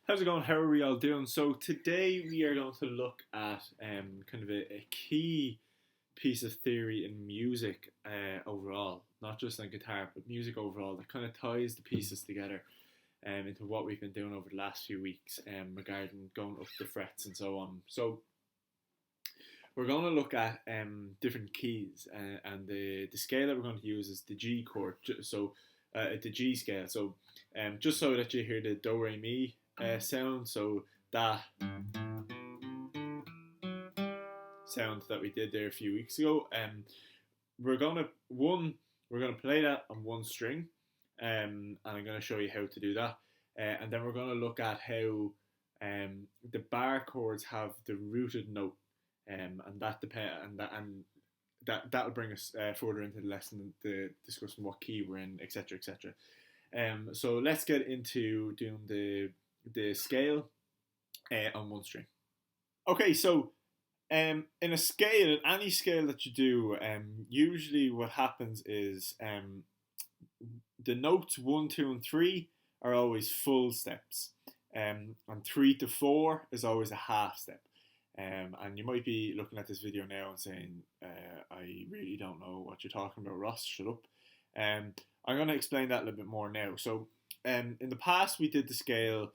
How's it going? How are we all doing? So today we are going to look at kind of a key piece of theory in music overall, not just on guitar, but music overall that kind of ties the pieces together into what we've been doing over the last few weeks regarding going up the frets and so on. So we're going to look at different keys and the scale that we're going to use is the G chord. So the G scale. So just so that you hear the do re mi sound. So that sound that we did there a few weeks ago. We're gonna play that on one string, and I'm gonna show you how to do that. And then we're gonna look at how the bar chords have the rooted note, and that'll bring us further into the lesson, the discussing what key we're in, etc., etc. So let's get into doing the scale on one string. Okay, so in a scale, any scale that you do, usually what happens is the notes 1, 2, and 3 are always full steps, and 3 to 4 is always a half step. And you might be looking at this video now and saying, I really don't know what you're talking about, Ross, shut up. I'm going to explain that a little bit more now. So in the past, we did the scale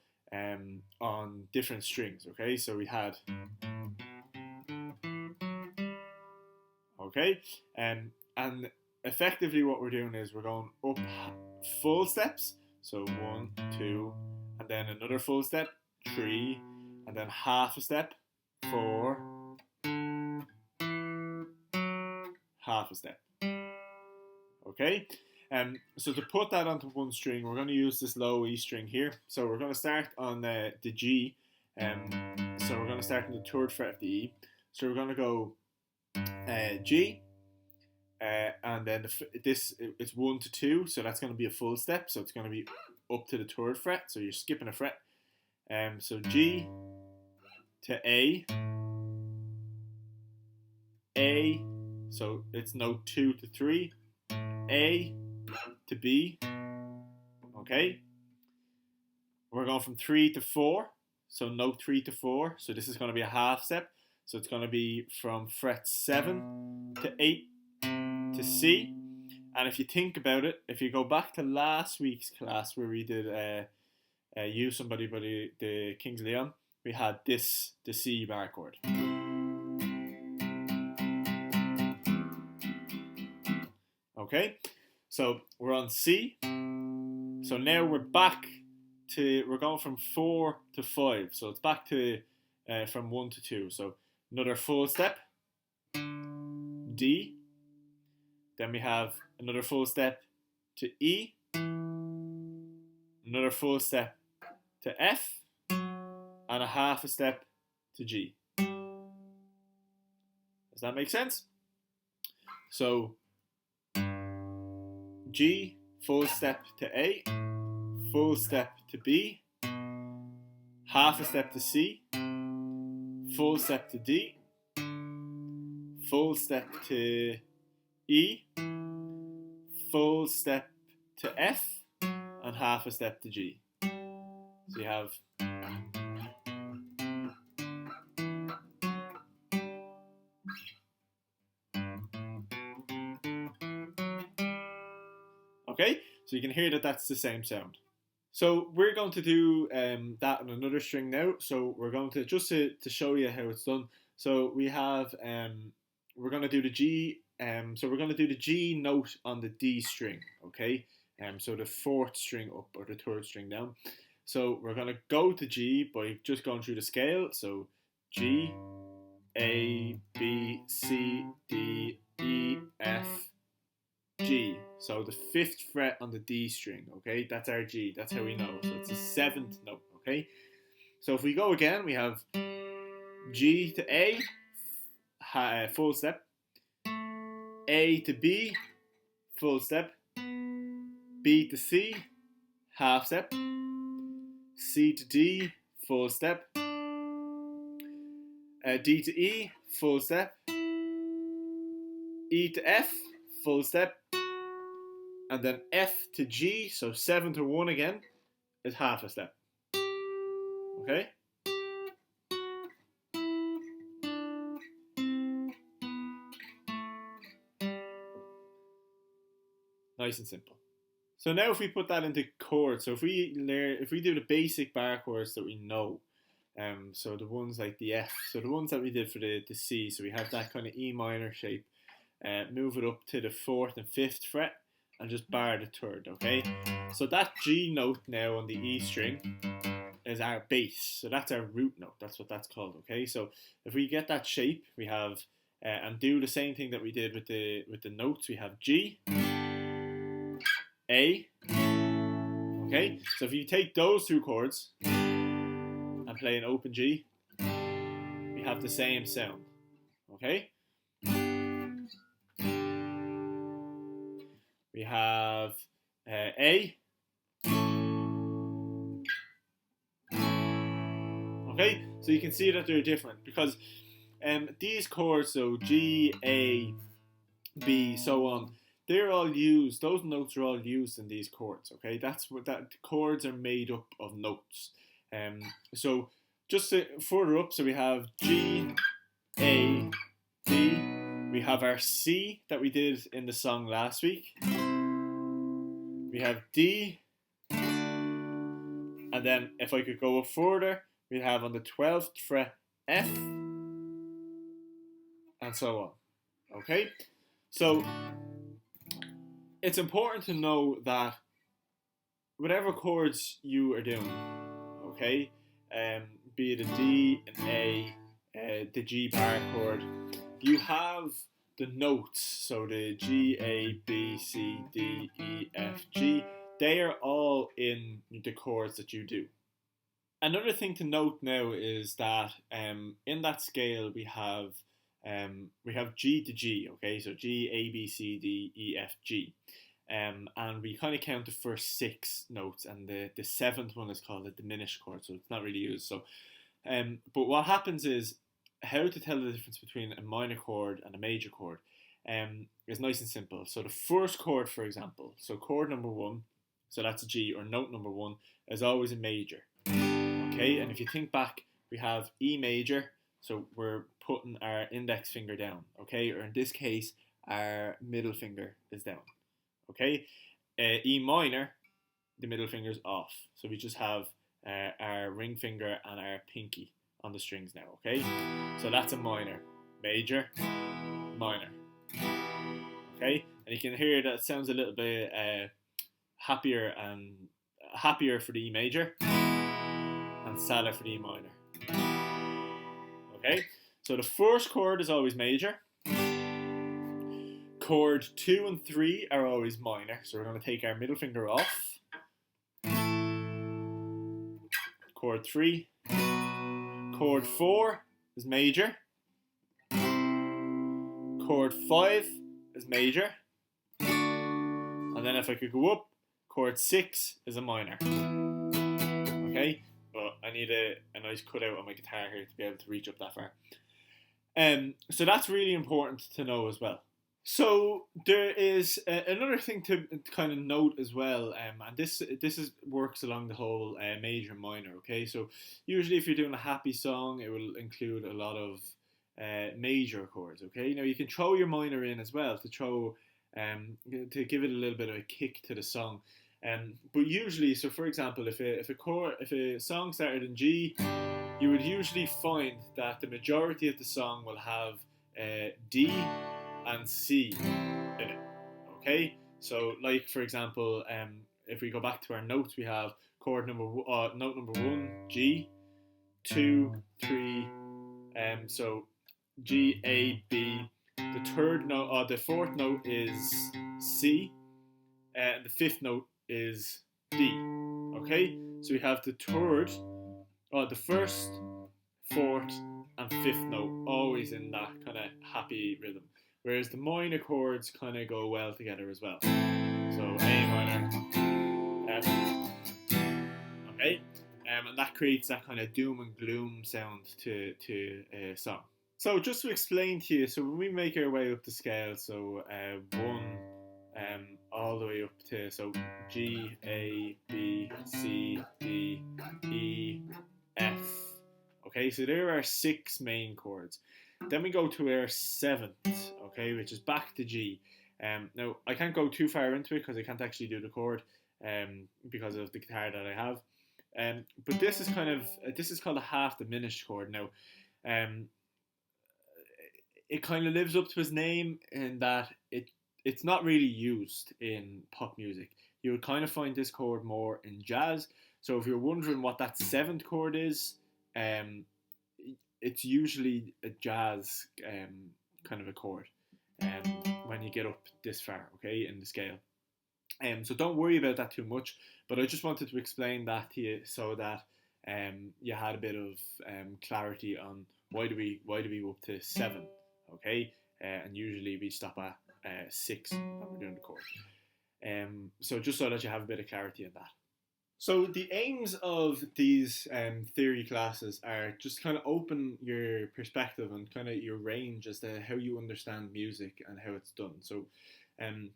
on different strings, okay? So we had, okay? And effectively what we're doing is we're going up full steps. So 1, 2, and then another full step, 3, and then half a step, 4, half a step. Okay? So to put that onto one string, we're going to use this low E string here. So we're going to start on the G. So we're going to start on the 3rd fret of the E. So we're going to go G, and then it's 1 to 2, so that's going to be a full step. So it's going to be up to the 3rd fret. So you're skipping a fret. So G to A, so it's note 2 to 3, A to B, okay? We're going from 3 to 4, so note 3 to 4, so this is going to be a half step, so it's going to be from fret 7 to 8 to C. And if you think about it, if you go back to last week's class where we did You Somebody by the Kings of Leon, we had the C bar chord. Okay, so we're on C. So now we're going from 4 to 5. So it's back to from 1 to 2. So another full step, D. Then we have another full step to E. Another full step to F. And a half a step to G. Does that make sense? So G, full step to A, full step to B, half a step to C, full step to D, full step to E, full step to F, and half a step to G. So you have okay, so you can hear that that's the same sound. So we're going to do that on another string now. So we're going to, just to show you how it's done. So we have, we're going to do the G, so we're going to do the G note on the D string, okay? So the 4th string up, or the 3rd string down. So we're going to go to G by just going through the scale. So G, A, B, C, D, E, F, G. So the 5th fret on the D string, okay? That's our G. That's how we know. So it's the 7th note, okay? So if we go again, we have G to A, full step. A to B, full step. B to C, half step. C to D, full step. D to E, full step. E to F, full step. And then F to G, so 7 to 1 again, is half a step. Okay? Nice and simple. So now if we put that into chords, so if we do the basic bar chords that we know, so the ones like the F, so the ones that we did for the C, so we have that kind of E minor shape, move it up to the 4th and 5th fret, and just bar the 3rd, okay? So that G note now on the E string is our bass, so that's our root note, that's what that's called, okay? So if we get that shape, we have, and do the same thing that we did with the notes, we have G, A, okay? So if you take those two chords and play an open G, we have the same sound, okay? We have A, okay? So you can see that they're different because these chords, so G, A, B, so on, they're all used, those notes are all used in these chords, okay? That's what that chords are made up of notes. So just further up, so we have G, A, D, we have our C that we did in the song last week, we have D, and then if I could go up further, we have on the 12th fret F, and so on, okay? So it's important to know that whatever chords you are doing, okay, be it a D, an A, the G bar chord, you have the notes, so the G, A, B, C, D, E, F, G, they are all in the chords that you do. Another thing to note now is that in that scale we have G to G, okay, so G, A, B, C, D, E, F, G. And we kind of count the first 6 notes, and the 7th one is called a diminished chord, so it's not really used. So, but what happens is how to tell the difference between a minor chord and a major chord is nice and simple. So the first chord, for example, so chord number 1, so that's G, or note number 1, is always a major. Okay, and if you think back, we have E major, so we're putting our index finger down, okay, or in this case, our middle finger is down. Okay, E minor, the middle finger's off, so we just have our ring finger and our pinky on the strings now. Okay, so that's a minor, major, minor. Okay, and you can hear that it sounds a little bit happier for the E major, and sadder for the E minor. Okay, so the first chord is always major. Chord 2 and 3 are always minor, so we're going to take our middle finger off. Chord 3. Chord 4 is major. Chord 5 is major. And then if I could go up, chord 6 is a minor. Okay, but I need a nice cutout on my guitar here to be able to reach up that far. So that's really important to know as well. So there is another thing to kind of note as well, and this works along the whole major minor. Okay, so usually if you're doing a happy song, it will include a lot of major chords. Okay, now you can throw your minor in as well to give it a little bit of a kick to the song. But usually, so for example, if a song started in G, you would usually find that the majority of the song will have D and C in it. Okay, so like for example, if we go back to our notes, we have note number 1 G, 2, 3, so G, A, B. The third note, the fourth note is C, and the fifth note is D. Okay, so we have the first, fourth, and fifth note always in that kind of happy rhythm. Whereas the minor chords kind of go well together as well. So A minor, F, okay, and that creates that kind of doom and gloom sound to a song. So just to explain to you, so when we make our way up the scale, so 1, all the way up to G, A, B, C, D, E, F, Okay, so there are 6 main chords. Then we go to our 7th, okay, which is back to G. Now, I can't go too far into it because I can't actually do the chord because of the guitar that I have. But this is called a half diminished chord. Now, um, it kind of lives up to its name in that it's not really used in pop music. You would kind of find this chord more in jazz. So if you're wondering what that 7th chord is, um, it's usually a jazz kind of a chord when you get up this far, okay, in the scale. So don't worry about that too much. But I just wanted to explain that to you so that you had a bit of clarity on why do we go up to 7, okay? And usually we stop at 6 when we're doing the chord. So just so that you have a bit of clarity on that. So the aims of these theory classes are just kind of open your perspective and kind of your range as to how you understand music and how it's done. So um,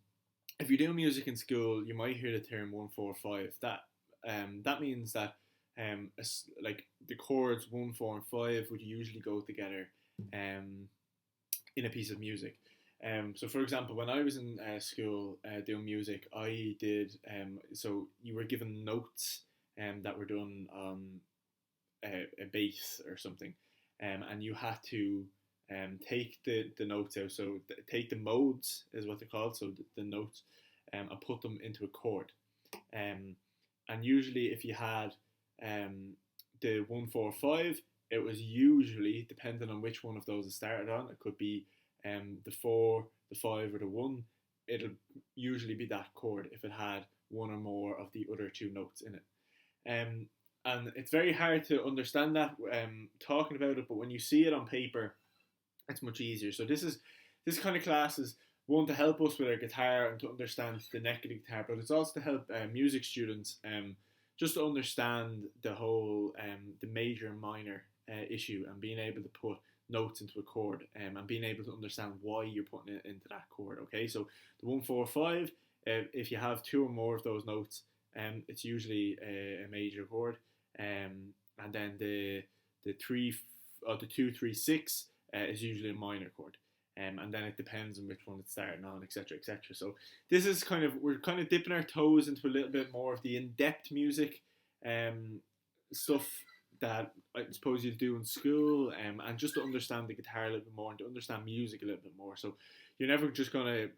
if you're doing music in school, you might hear the term 1-4-5. That means that like the chords 1, 4, and 5 would usually go together in a piece of music. So, for example, when I was in school doing music, I did. So you were given notes that were done on a bass or something, and you had to take the notes out. So take the modes is what they're called. So the notes, and put them into a chord. And usually, if you had the 1-4-5, it was usually depending on which one of those it started on. It could be the 4, the 5, or the 1. It'll usually be that chord if it had one or more of the other 2 notes in it. And it's very hard to understand that talking about it, but when you see it on paper, it's much easier. So this kind of class is one to help us with our guitar and to understand the neck of the guitar, but it's also to help music students just to understand the whole the major and minor issue and being able to put notes into a chord and being able to understand why you're putting it into that chord. Okay, so the 1-4-5, if you have 2 or more of those notes, it's usually a major chord, and then the 2-3-6 is usually a minor chord. And then it depends on which one it's starting on, etc., etc. So this is we're kind of dipping our toes into a little bit more of the in-depth music stuff that I suppose you do in school, and just to understand the guitar a little bit more and to understand music a little bit more. So you're never just gonna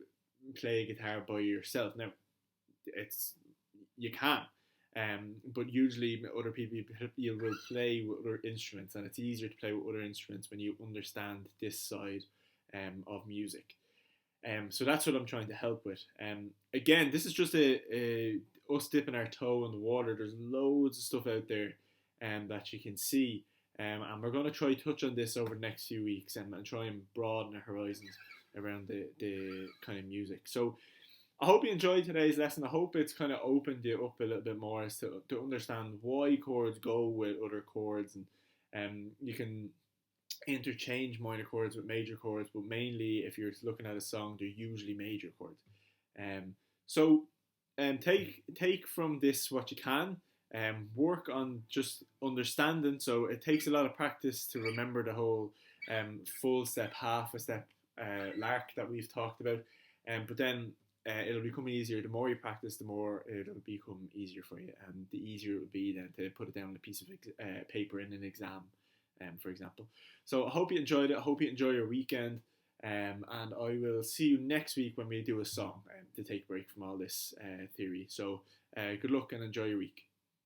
play guitar by yourself. Now, you can, but usually other people you will play with other instruments, and it's easier to play with other instruments when you understand this side of music. So that's what I'm trying to help with. Again, this is just us dipping our toe in the water. There's loads of stuff out there that you can see. And we're going to try touch on this over the next few weeks and try and broaden our horizons around the kind of music. So I hope you enjoyed today's lesson. I hope it's kind of opened you up a little bit more as to understand why chords go with other chords, and you can interchange minor chords with major chords, but mainly if you're looking at a song, they're usually major chords. So take from this what you can. Work on just understanding. So it takes a lot of practice to remember the whole full step, half a step lark that we've talked about. But then it'll become easier. The more you practice, the more it'll become easier for you, and the easier it will be then to put it down on a piece of paper in an exam, for example. So I hope you enjoyed it. I hope you enjoy your weekend. And I will see you next week when we do a song to take a break from all this theory. So good luck and enjoy your week.